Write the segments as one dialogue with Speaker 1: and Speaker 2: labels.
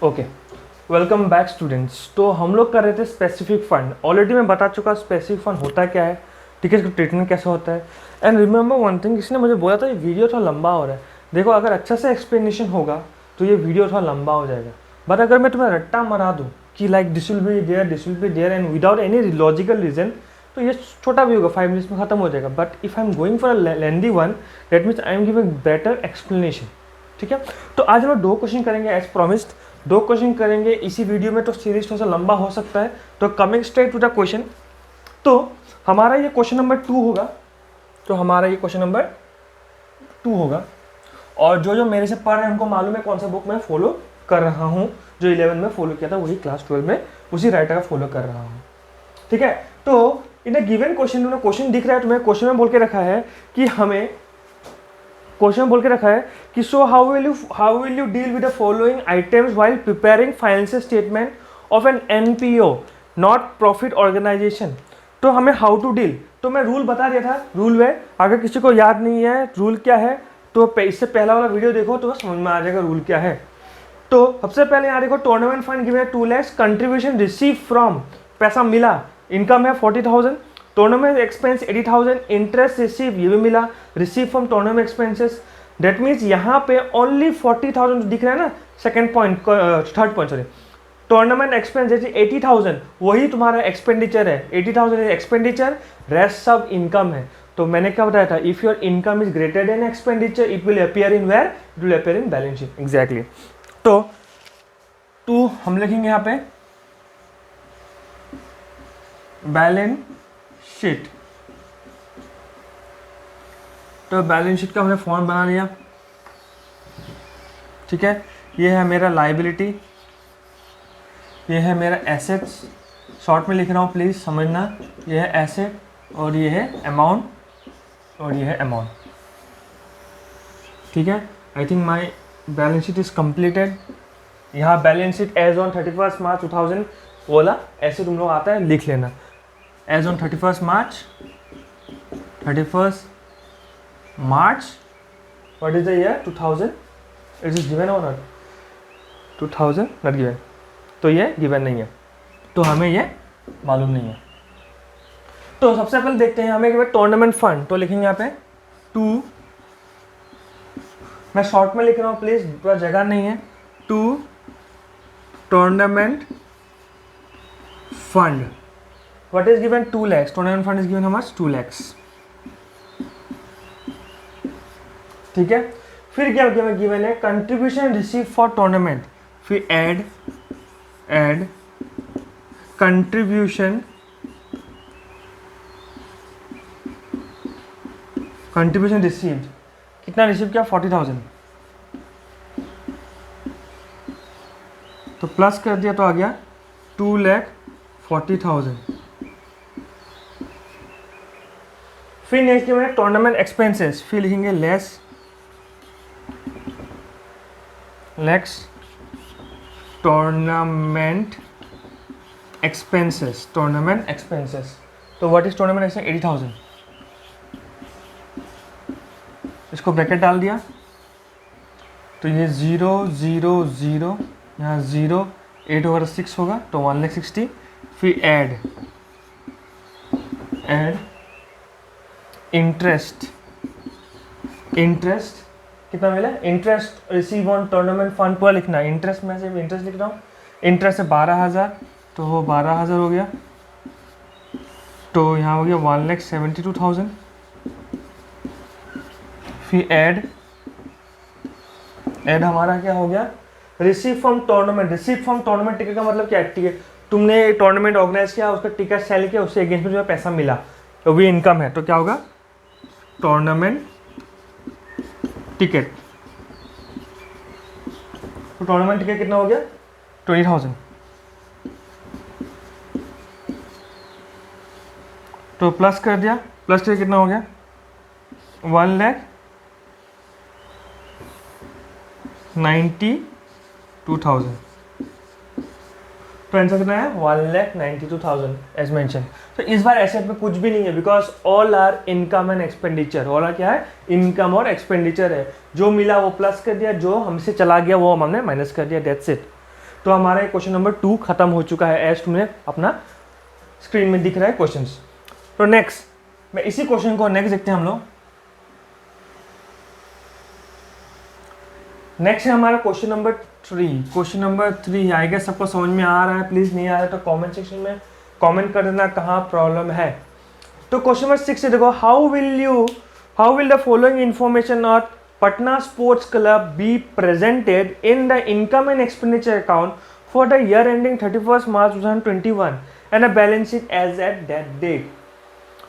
Speaker 1: Okay, welcome back students. तो हम लोग कर रहे थे स्पेसिफिक फंड। ऑलरेडी मैं बता चुका स्पेसिफिक फंड होता क्या है, ठीक है, इसका ट्रीटमेंट कैसे होता है। एंड रिमेंबर वन थिंग, किसी ने मुझे बोला था ये वीडियो थोड़ा लंबा हो रहा है। देखो, अगर अच्छा से एक्सप्लेनेशन होगा तो ये वीडियो थोड़ा लंबा हो जाएगा, बट अगर मैं तुम्हें रट्टा मरा दूँ कि like this will be there and without any logical reason, तो ये छोटा भी होगा, 5 मिनट्स में खत्म हो जाएगा। But if I am going for a lengthy one, that means I am giving better explanation, ठीक है। तो आज हम लोग 2 क्वेश्चन करेंगे एज प्रॉमिस्ड। 2 क्वेश्चन करेंगे इसी वीडियो में, तो सीरीज थोड़ा सा लंबा हो सकता है। तो coming straight to the question, तो हमारा ये क्वेश्चन नंबर 2 होगा। और जो जो मेरे से पढ़ रहे हैं उनको मालूम है कौन सा बुक मैं फॉलो कर रहा हूँ। जो 11 में फॉलो किया था वही क्लास 12 में उसी राइटर का फॉलो कर रहा हूँ, ठीक है। तो इन अ गिवन क्वेश्चन, क्वेश्चन दिख रहा है तुम्हें, क्वेश्चन में बोल के रखा है कि so how will you deal with the following items while preparing financial statement of an NPO not profit organization. तो हमें हाउ टू डील, तो मैं रूल बता दिया था। रूल है, अगर किसी को याद नहीं है रूल क्या है तो इससे पहला वाला वीडियो देखो तो समझ में आ जाएगा रूल क्या है। तो सबसे पहले यहाँ देखो, टूर्नामेंट फंड गिवन है 2 लाख, कंट्रीब्यूशन रिसीव फ्रॉम, पैसा मिला, इनकम है 40,000, टूर्नामेंट एक्सपेंस 80,000, इंटरेस्ट रिसीव ये भी मिला, receive from tournament expenses. That means यहाँ पे ओनली 40,000 दिख रहा है ना, third point sorry, tournament expense जैसे 80,000 वही तुम्हारा एक्सपेंडिचर है, 80,000 एक्सपेंडिचर, रेस्ट सब इनकम है। तो मैंने क्या बताया था, if your income is greater than expenditure it will appear in where, it will appear in balance sheet. Exactly. तो हम लिखेंगे यहाँ पे बैलेंस शीट। तो बैलेंस शीट का हमने फॉर्म बना लिया, ठीक है। ये है मेरा लायबिलिटी, ये है मेरा एसेट्स, शॉर्ट में लिख रहा हूँ प्लीज़ समझना। ये है एसेट और ये है अमाउंट और ये है अमाउंट, ठीक है। I think my balance sheet is completed. यहाँ balance sheet as on 31 March 2000 बोला, ऐसे तुम लोग आता है लिख लेना, as on 31 March what is the year 2000, it is given और नॉट 2000 नॉट गिवन, तो ये गिवन नहीं है, तो हमें ये मालूम नहीं है। तो सबसे पहले देखते हैं हमें टूर्नामेंट फंड, तो लिखेंगे यहाँ पे 2, मैं शॉर्ट में लिख रहा हूँ प्लीज, पूरा जगह नहीं है, 2 tournament fund, what is given 2 lakhs, tournament fund is given how much 2 lakhs, ठीक है। फिर क्या गिवन है, कंट्रीब्यूशन रिसीव फॉर टूर्नामेंट, फिर ऐड कंट्रीब्यूशन रिसीव्ड, कितना रिसीव किया 40,000, तो प्लस कर दिया तो आ गया 2,40,000। फिर नेक्स्ट में टूर्नामेंट एक्सपेंसेस, फिर लिखेंगे लेस टूर्नामेंट एक्सपेंसेस, तो व्हाट इज टूर्नामेंट एक्सपेंस 80,000, इसको ब्रैकेट डाल दिया, तो ये 0 0 0 यहाँ 0 8 ओवर 6 होगा तो 1,60,000। फिर ऐड इंटरेस्ट कितना मिला, interest receive on tournament fund पूरा लिखना है, इंटरेस्ट में से इंटरेस्ट लिख रहा हूँ, इंटरेस्ट है 12,000 तो वो 12,000 हो गया, तो यहाँ हो गया 1,72,000। फिर ऐड हमारा क्या हो गया, रिसीव फ्रॉम टूर्नामेंट टिकट का मतलब क्या है, टिकट तुमने टूर्नामेंट ऑर्गेनाइज किया, उसका टिकट सेल किया, उससे अगेंस्ट में जो पैसा मिला तो भी इनकम है, तो क्या होगा टूर्नामेंट टिकट। तो टूर्नामेंट टिकट कितना हो गया 20,000, तो प्लस कर दिया, प्लस टिकट कितना हो गया 1,92,000, तो आंसर कितना है 1,92,000 एज मेंशन। तो इस बार एसेट में कुछ भी नहीं है, because all are income and expenditure, all are क्या है इनकम और एक्सपेंडिचर है, जो मिला वो प्लस कर दिया, जो हमसे चला गया वो हमने माइनस कर दिया, दैट्स इट। तो हमारा क्वेश्चन नंबर 2 खत्म हो चुका है, एज तुमने अपना स्क्रीन में दिख रहा है क्वेश्चंस। तो नेक्स्ट मैं इसी क्वेश्चन को नेक्स्ट देखते हैं हम लोग। नेक्स्ट है हमारा question number 3। Question number 3 I guess सबको समझ में आ रहा है, प्लीज नहीं आ रहा है तो कमेंट सेक्शन में कमेंट कर देना कहाँ प्रॉब्लम है। तो क्वेश्चन नंबर 6 से देखो, how will the following information of Patna sports club be presented in the income and expenditure account for the year ending 31 March 2021 and a balance sheet as at that date.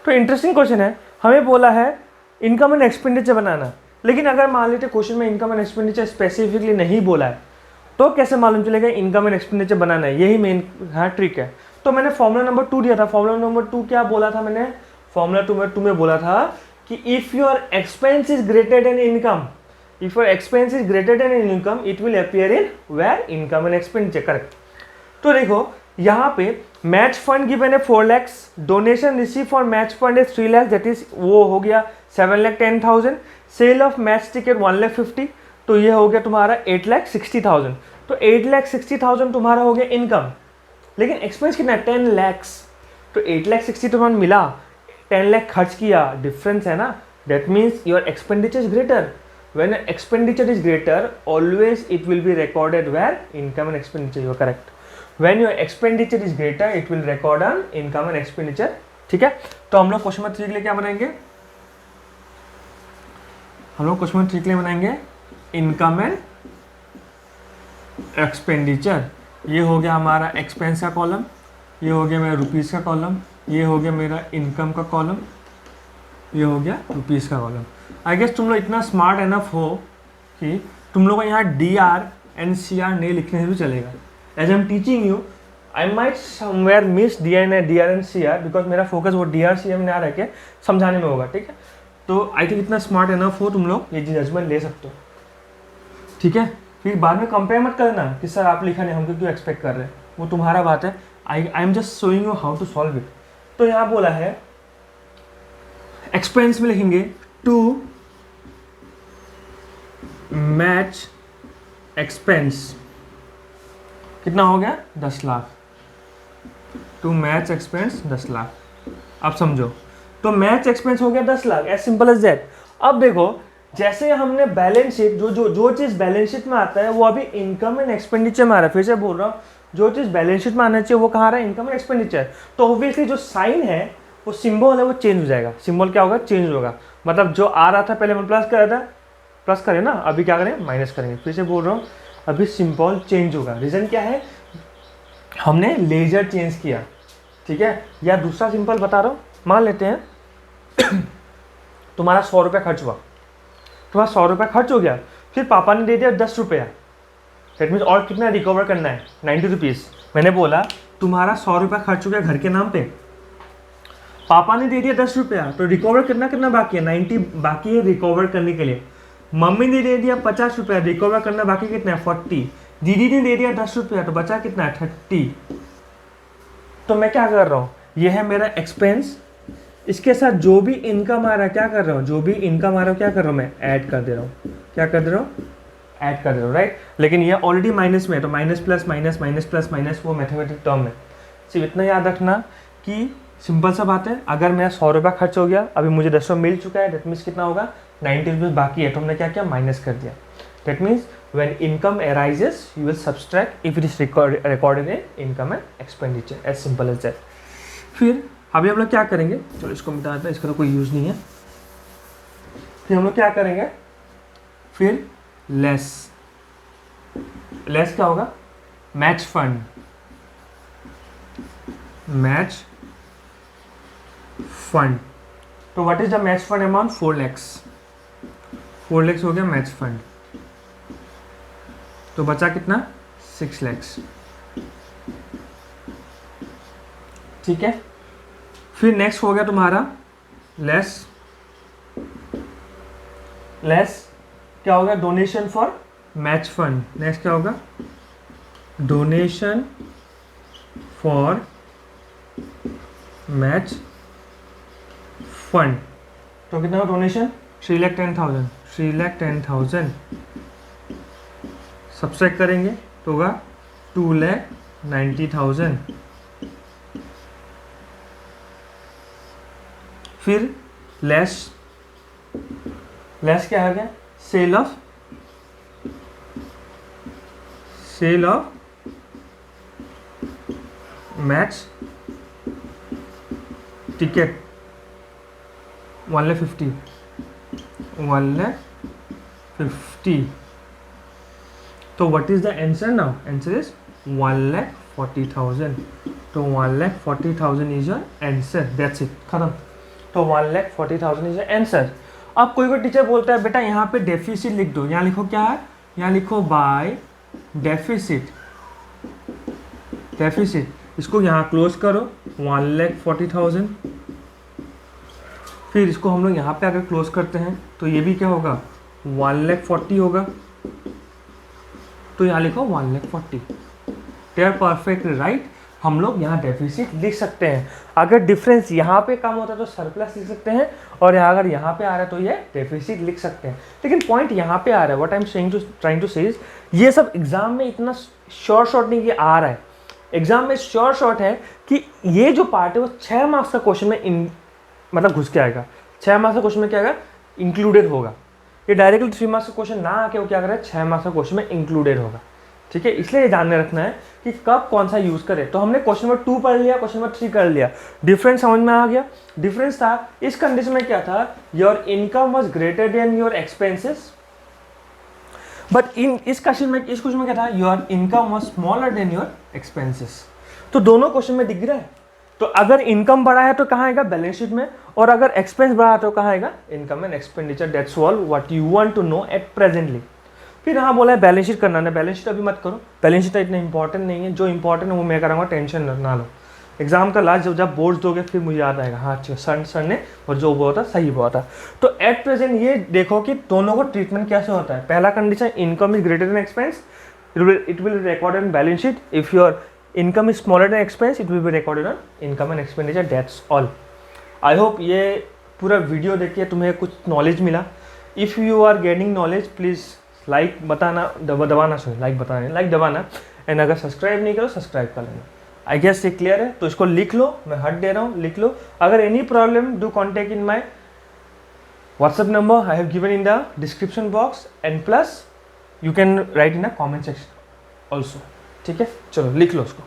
Speaker 1: तो interesting question है, हमें बोला है income and expenditure बनाना, लेकिन अगर मान लेते question में इनकम एंड एक्सपेंडिचर स्पेसिफिकली नहीं बोला है तो कैसे मालूम चलेगा इनकम एंड एक्सपेंडिचर बनाना है, यही मेन हाँ ट्रिक है। तो मैंने फॉर्मूला नंबर 2 दिया था, फॉर्मूला नंबर 2 क्या बोला था मैंने, फॉर्मूला नंबर 2 में बोला था कि if your expense is greater than income, if your expense is greater than income it will appear in where income and expenditure, correct. तो देखो यहाँ पे मैच फंड गिवन है 4 lakhs, donation receive for match fund है 3 lakhs, that is वो हो गया 7,10,000, cell of match ticket 1,50,000, तो ये हो गया तुम्हारा 8,60,000। तो 8,60,000 तुम्हारा हो गया इनकम, लेकिन एक्सपेंस कितना है 10 lakhs। तो 8,60,000 तुम्हारा मिला, 10 lakh खर्च किया, डिफरेंस है ना, that means your expenditure is greater. When expenditure is greater always it will be recorded where income and expenditure, you are correct. When your expenditure is greater, it will record on income and expenditure, ठीक है। तो हम लोग question number 3 के लिए क्या बनाएंगे, हम लोग क्वेश्चन नंबर 3 के लिए बनाएंगे इनकम एंड एक्सपेंडिचर। ये हो गया हमारा एक्सपेंस का कॉलम, ये हो गया मेरा रुपीज़ का कॉलम, ये हो गया मेरा इनकम का कॉलम, ये हो गया रुपीज़ का कॉलम। आई गेस तुम लोग इतना स्मार्ट एनफ हो कि तुम लोग को यहाँ DR and CR नहीं लिखने से भी चलेगा। As I'm teaching you, I might somewhere miss DR and CR because मेरा फोकस वो DR CR में ना रह के समझाने में होगा, ठीक है। तो आई थिंक इतना स्मार्ट एनफ हो तुम लोग ये जजमेंट ले सकते हो, ठीक है। फिर बाद में कंपेयर मत करना कि सर आप लिखा नहीं हमको क्यों एक्सपेक्ट कर रहे हैं, वो तुम्हारा बात है। I am just showing you how to solve it. तो यहाँ बोला है एक्सपेंस में लिखेंगे टू मैच एक्सपेंस, कितना हो गया 10 lakh, to match expense 10 lakh. अब समझो, तो मैच एक्सपेंस हो गया 10 lakh, as simple as that. अब देखो जैसे हमने बैलेंस शीट जो चीज़ बैलेंस शीट में आता है वो अभी इनकम एंड एक्सपेंडिचर में आ रहा है। फिर से बोल रहा हूँ, जो चीज़ बैलेंस शीट में आना चाहिए वो कहाँ आ रहा है, इनकम एंड एक्सपेंडिचर। तो ऑब्वियसली जो साइन है वो सिंबल है वो चेंज हो जाएगा, सिंबल क्या होगा चेंज होगा। मतलब जो आ रहा था पहले हम प्लस कर रहा था, प्लस करें ना, अभी क्या करें माइनस करेंगे। फिर से बोल रहा हूँ अभी सिंबल चेंज होगा। रीज़न क्या है, हमने लेजर चेंज किया, ठीक है। या दूसरा सिंपल बता रहा हूँ, मान लेते हैं तुम्हारा 100 रुपये खर्च हुआ, तुम्हारा 100 रुपये खर्च हो गया, फिर पापा ने दे दिया 10 रुपया, दैट मीन्स और कितना रिकवर करना है 90 रुपीज़। मैंने बोला तुम्हारा 100 रुपया खर्च हो गया घर के नाम पे, पापा ने दे दिया 10 रुपया, तो रिकवर करना कितना बाकी है 90 बाकी है रिकवर करने के लिए। मम्मी ने दे दिया 50 रुपया, रिकवर करना बाकी कितना है 40। दीदी ने दे दिया 10 रुपया, तो बचा कितना है 30। तो मैं क्या कर रहा हूँ, यह है मेरा एक्सपेंस, इसके साथ जो भी इनकम आ रहा है क्या कर रहा हूँ, जो भी इनकम आ रहा है क्या कर रहा हूँ मैं ऐड कर दे रहा हूँ, क्या कर दे रहा हूँ ऐड कर दे रहा हूँ, राइट। लेकिन ये ऑलरेडी माइनस में है तो minus plus minus minus plus minus वो मैथमेटिक टर्म है। सिर्फ इतना याद रखना कि सिंपल सा बात है, अगर मेरा 100 रुपया खर्च हो गया, अभी मुझे 10 रुपये मिल चुका है, दैट मीन्स कितना होगा 90 रुपीज़ बाकी है, तो हमने क्या किया माइनस कर दिया। That means when income arises you will subtract if it is recorded in income and expenditure, as simple as that। फिर अभी हम लोग क्या करेंगे, चलो इसको मिटा देते हैं, इसका तो कोई यूज़ नहीं है। फिर हम लोग क्या करेंगे, फिर लेस क्या होगा मैच फंड, मैच फंड। तो what is the match fund amount 4 lakhs, 4 lakhs हो गया मैच फंड, तो बचा कितना 6 lakhs, ठीक है। फिर नेक्स्ट हो गया तुम्हारा लेस क्या होगा donation for match fund. Next क्या होगा डोनेशन फॉर मैच फंड, तो कितना डोनेशन 3,10,000 सब्सट्रैक्ट करेंगे तो होगा 2,90,000। फिर लेस क्या आ गया, सेल ऑफ मैच टिकट 1,50,000। तो what is the answer now, answer is 1,40,000। तो 1,40,000 is your answer, that's it, खत्म। तो 1,40,000 इज योर आंसर। अब कोई टीचर बोलता है बेटा यहाँ पे डेफिसिट लिख दो, यहाँ लिखो क्या है, यहाँ लिखो बाय डेफिसिट, इसको यहाँ क्लोज करो 1,40,000। फिर इसको हम लोग यहाँ पे अगर क्लोज करते हैं तो ये भी क्या होगा, 1,40,000 होगा। तो यहाँ लिखो 1,40,000। They are perfect right. हम लोग यहाँ डेफिसिट लिख सकते हैं। अगर डिफरेंस यहाँ पे कम होता है तो सरप्लस लिख सकते हैं, और अगर यहाँ पे आ रहा है तो ये डेफिसिट लिख सकते हैं। लेकिन पॉइंट यहाँ पे आ रहा है, what I am trying to say is, ये सब एग्जाम में इतना शॉर्ट नहीं कि आ रहा है, एग्जाम में शॉर्ट है कि ये जो पार्ट है वो 6 मार्क्स का क्वेश्चन में मतलब घुस के आएगा। 6 मार्क्स का क्वेश्चन में क्या आएगा, इंक्लूडेड होगा। ये डायरेक्टली 3 मार्क्स का क्वेश्चन ना आके वो क्या कर रहा है, 6 मार्क्स का क्वेश्चन में इंक्लूडेड होगा। ठीक है, इसलिए ये ध्यान में रखना है कि कब कौन सा यूज करें। तो हमने क्वेश्चन नंबर 2 पढ़ लिया, क्वेश्चन नंबर 3 कर लिया, डिफरेंस समझ में आ गया। डिफरेंस था इस कंडीशन में क्या था, your income was greater than your expenses, but इस क्वेश्चन में क्या था, your income was smaller than your expenses. तो दोनों क्वेश्चन में दिख रहा है। तो अगर इनकम बढ़ा है तो कहाँ आएगा, बैलेंस शीट में, और अगर एक्सपेंस बढ़ा है तो कहाँ आएगा, income and expenditure. That's all what you want to know at presently. फिर हाँ बोला है बैलेंस शीट करना है, बैलेंस शीट अभी मत करो, बैलेंस शीट इतना इंपॉर्टेंट नहीं है, जो इंपॉर्टेंट है वो मैं कराऊंगा, टेंशन ना लो। एग्जाम का लास्ट जब बोर्ड्स दोगे फिर मुझे याद आएगा, हाँ अच्छा सर ने और जो हुआ था सही हुआ था। तो एट प्रेजेंट ये देखो कि दोनों को ट्रीटमेंट कैसे होता है। पहला condition, income is greater than expense, it will recorded in balance sheet. If your income is smaller than expense, it will be recorded on income and expenditure. That's all. I hope ये पूरा video देखिए तुम्हें कुछ knowledge मिला। If you are gaining knowledge please like बताना, like दबाना, and अगर subscribe नहीं करो सब्सक्राइब कर लेना। आई गेस ये क्लियर है, तो इसको लिख लो, मैं हट दे रहा हूँ, लिख लो। अगर any problem do contact in my WhatsApp number I have given in the description box, and plus you can write in the comment section also. ठीक है, चलो लिख लो उसको।